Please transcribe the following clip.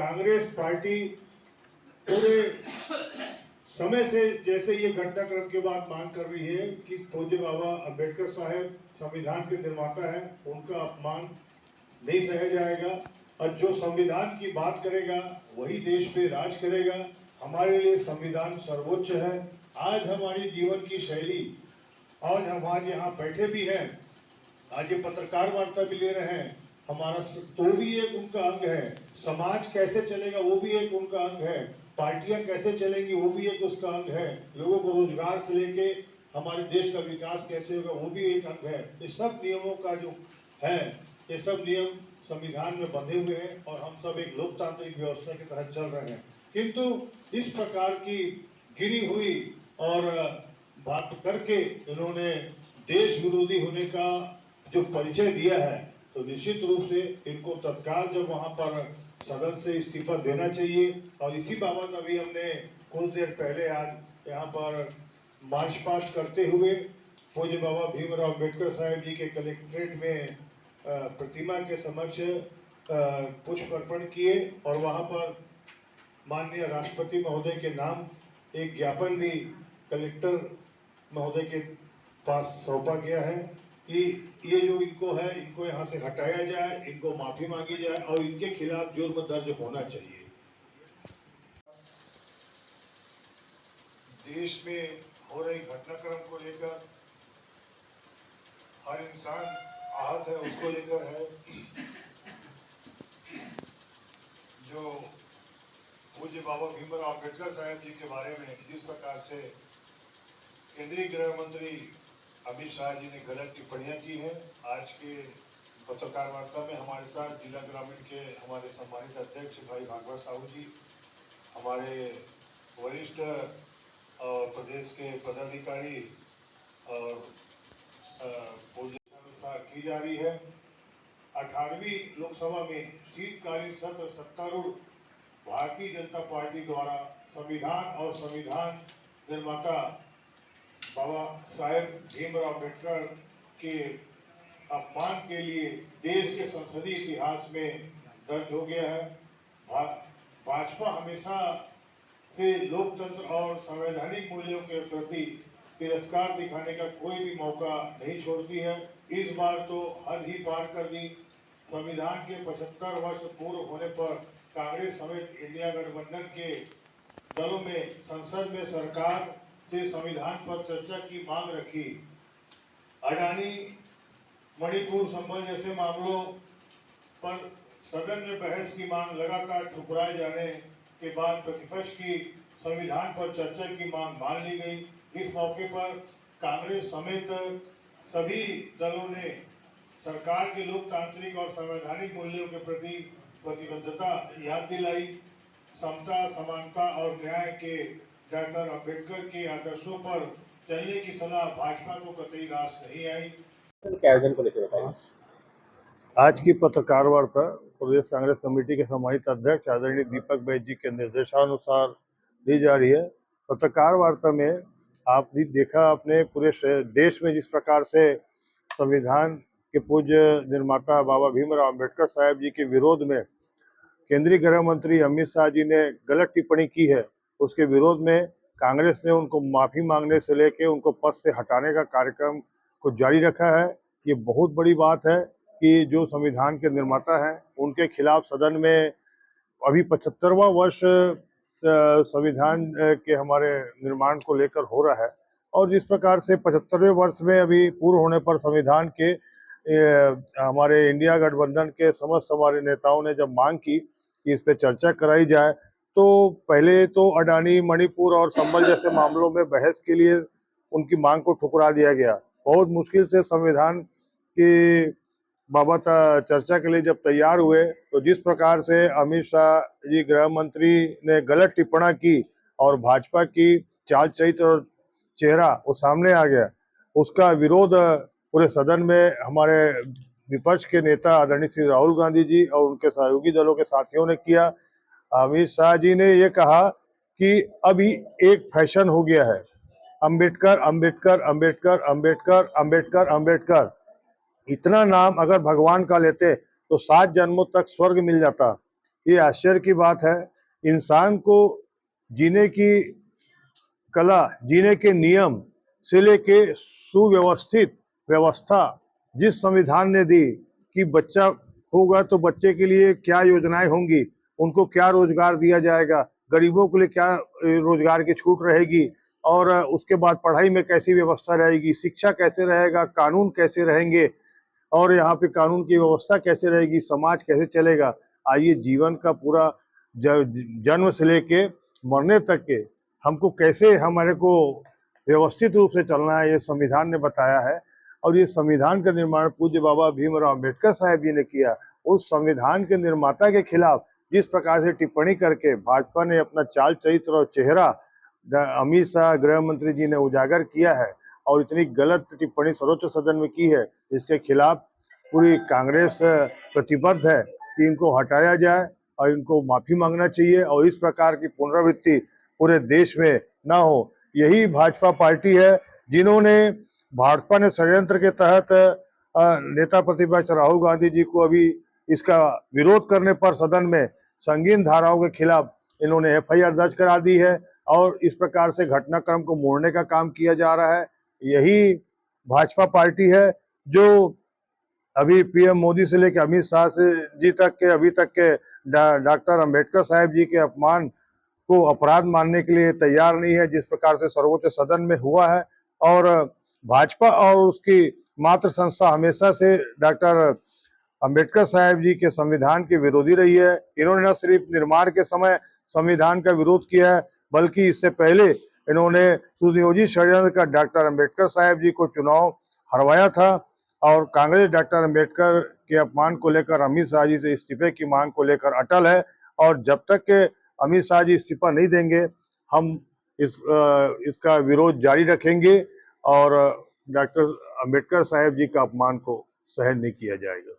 Congress party पूरे समय से जैसे ये घटनाक्रम के बाद मांग कर रही है कि पूज्य बाबा अम्बेडकर साहब संविधान के निर्माता है, उनका अपमान नहीं सहा जाएगा और जो संविधान की बात करेगा वही देश पे राज करेगा। हमारे लिए संविधान सर्वोच्च है। आज हमारी जीवन की शैली, आज हम आज यहाँ बैठे भी हैं, आज ये पत्रकार वार्ता भी ले रहे हैं, हमारा तो भी एक उनका अंग है। समाज कैसे चलेगा वो भी एक उनका अंग है। पार्टियां कैसे चलेंगी वो भी एक उसका अंग है। लोगों को रोजगार से लेके हमारे देश का विकास कैसे होगा वो भी एक अंग है। ये सब नियमों का जो है, ये सब नियम संविधान में बंधे हुए हैं और हम सब एक लोकतांत्रिक व्यवस्था के तहत चल रहे हैं। किंतु इस प्रकार की गिरी हुई और बात करके इन्होंने देश विरोधी होने का जो परिचय दिया है, तो निश्चित रूप से इनको तत्काल जब वहां पर सदन से इस्तीफा देना चाहिए। और इसी बाबत अभी हमने कुछ देर पहले आज यहाँ पर मार्च पास्ट करते हुए पूज्य बाबा भीमराव अम्बेडकर साहब जी के कलेक्ट्रेट में प्रतिमा के समक्ष पुष्प अर्पण किए और वहाँ पर माननीय राष्ट्रपति महोदय के नाम एक ज्ञापन भी कलेक्टर महोदय के पास सौंपा गया है कि ये जो इनको है, इनको यहाँ से हटाया जाए, इनको माफी मांगी जाए और इनके खिलाफ जुर्म दर्ज होना चाहिए। देश में हो रही घटनाक्रम को लेकर हर इंसान आहत है, उसको लेकर है। जो पूज्य बाबा भीमराव अम्बेडकर साहब जी के बारे में जिस प्रकार से केंद्रीय गृह मंत्री अमित शाह जी ने गलत टिप्पणियां की है, आज के पत्रकार वार्ता में हमारे साथ जिला ग्रामीण के हमारे सम्मानित अध्यक्ष भाई भागवत साहू जी, हमारे वरिष्ठ और प्रदेश के पदाधिकारी और अनुसार की जा रही है। 18वीं लोकसभा में शीतकालीन सत्र सत्तारूढ़ भारतीय जनता पार्टी द्वारा संविधान और संविधान निर्माता बाबा साहेब भीमराव अम्बेडकर के अपमान के लिए देश के संसदीय इतिहास में दर्ज हो गया है। भाजपा हमेशा से लोकतंत्र और संवैधानिक मूल्यों के प्रति तिरस्कार दिखाने का कोई भी मौका नहीं छोड़ती है। इस बार तो हद ही पार कर दी। संविधान के 75 वर्ष पूर्व होने पर कांग्रेस समेत इंडिया गठबंधन के दलों में संसद में सरकार से संविधान पर चर्चा की मांग रखी। अडानी, मणिपुर, संबल जैसे मामलों पर सदन में बहस की मांग लगातार ठुकराए जाने के बाद प्रतिपक्ष की संविधान पर चर्चा की मांग मान ली गई। इस मौके पर कांग्रेस समेत सभी दलों ने सरकार के लोकतांत्रिक और संवैधानिक मूल्यों के प्रति प्रतिबद्धता याद दिलाई। समता, समानता और न्याय के डॉक्टर अम्बेडकर के आदर्शों पर चलने की सलाह भाजपा को कतई रास नहीं आई। आयोजन को लेकर बताइए। आज की पत्रकार वार्ता प्रदेश कांग्रेस कमेटी के सम्मानित अध्यक्ष आदरणीय दीपक बैज जी के निर्देशानुसार दी जा रही है। पत्रकार वार्ता में आपने देखा, अपने पूरे देश में जिस प्रकार से संविधान के पूज्य निर्माता बाबा भीमराव अम्बेडकर साहब जी के विरोध में केंद्रीय गृह मंत्री अमित शाह जी ने गलत टिप्पणी की है, उसके विरोध में कांग्रेस ने उनको माफी मांगने से लेकर उनको पद से हटाने का कार्यक्रम को जारी रखा है। ये बहुत बड़ी बात है कि जो संविधान के निर्माता हैं उनके खिलाफ सदन में अभी 75वां वर्ष संविधान के हमारे निर्माण को लेकर हो रहा है और जिस प्रकार से 75वें वर्ष में अभी पूर्व होने पर संविधान के हमारे इंडिया गठबंधन के समस्त हमारे नेताओं ने जब मांग की कि इस पे चर्चा कराई जाए, तो पहले तो अडानी, मणिपुर और संबल जैसे मामलों में बहस के लिए उनकी मांग को ठुकरा दिया गया। बहुत मुश्किल से संविधान की बाबत चर्चा के लिए जब तैयार हुए तो जिस प्रकार से अमित शाह जी गृह मंत्री ने गलत टिप्पणी की और भाजपा की चाल चरित्र और चेहरा वो सामने आ गया, उसका विरोध पूरे सदन में हमारे विपक्ष के नेता आदरणीय श्री राहुल गांधी जी और उनके सहयोगी दलों के साथियों ने किया। अमित शाह जी ने ये कहा कि अभी एक फैशन हो गया है, अंबेडकर अंबेडकर अंबेडकर अंबेडकर अंबेडकर अंबेडकर। इतना नाम अगर भगवान का लेते तो 7 जन्मों तक स्वर्ग मिल जाता। ये आश्चर्य की बात है। इंसान को जीने की कला, जीने के नियम से लेके सुव्यवस्थित व्यवस्था जिस संविधान ने दी कि बच्चा होगा तो बच्चे के लिए क्या योजनाएं होंगी, उनको क्या रोजगार दिया जाएगा, गरीबों के लिए क्या रोजगार की छूट रहेगी, और उसके बाद पढ़ाई में कैसी व्यवस्था रहेगी, शिक्षा कैसे रहेगा, कानून कैसे रहेंगे, और यहाँ पे कानून की व्यवस्था कैसे रहेगी, समाज कैसे चलेगा। आइए, जीवन का पूरा जन्म से लेके मरने तक के हमको कैसे हमारे को व्यवस्थित रूप से चलना है, ये संविधान ने बताया है। और ये संविधान का निर्माण पूज्य बाबा भीमराव अम्बेडकर साहब जी ने किया। उस संविधान के निर्माता के खिलाफ जिस प्रकार से टिप्पणी करके भाजपा ने अपना चाल चरित्र और चेहरा अमित शाह गृह मंत्री जी ने उजागर किया है, और इतनी गलत टिप्पणी सर्वोच्च सदन में की है, इसके खिलाफ पूरी कांग्रेस प्रतिबद्ध है कि इनको हटाया जाए और इनको माफी मांगना चाहिए, और इस प्रकार की पुनरावृत्ति पूरे देश में ना हो। यही भाजपा पार्टी है जिन्होंने, भाजपा ने षड्यंत्र के तहत नेता प्रतिपक्ष राहुल गांधी जी को अभी इसका विरोध करने पर सदन में संगीन धाराओं के खिलाफ इन्होंने एफआईआर दर्ज करा दी है, और इस प्रकार से घटनाक्रम को मोड़ने का काम किया जा रहा है। यही भाजपा पार्टी है जो अभी पीएम मोदी से लेकर अमित शाह जी तक के अभी तक के डॉक्टर अंबेडकर साहब जी के अपमान को अपराध मानने के लिए तैयार नहीं है, जिस प्रकार से सर्वोच्च सदन में हुआ है। और भाजपा और उसकी मात्र संस्था हमेशा से डॉक्टर अंबेडकर साहब जी के संविधान के विरोधी रही है। इन्होंने न सिर्फ निर्माण के समय संविधान का विरोध किया है, बल्कि इससे पहले इन्होंने सुनियोजित षड्यंत्र कर डॉक्टर अंबेडकर साहब जी को चुनाव हरवाया था। और कांग्रेस डॉक्टर अंबेडकर के अपमान को लेकर अमित शाह जी से इस्तीफे की मांग को लेकर अटल है, और जब तक के अमित शाह जी इस्तीफा नहीं देंगे, हम इसका विरोध जारी रखेंगे, और डॉक्टर अंबेडकर साहब जी का अपमान को सहन नहीं किया जाएगा।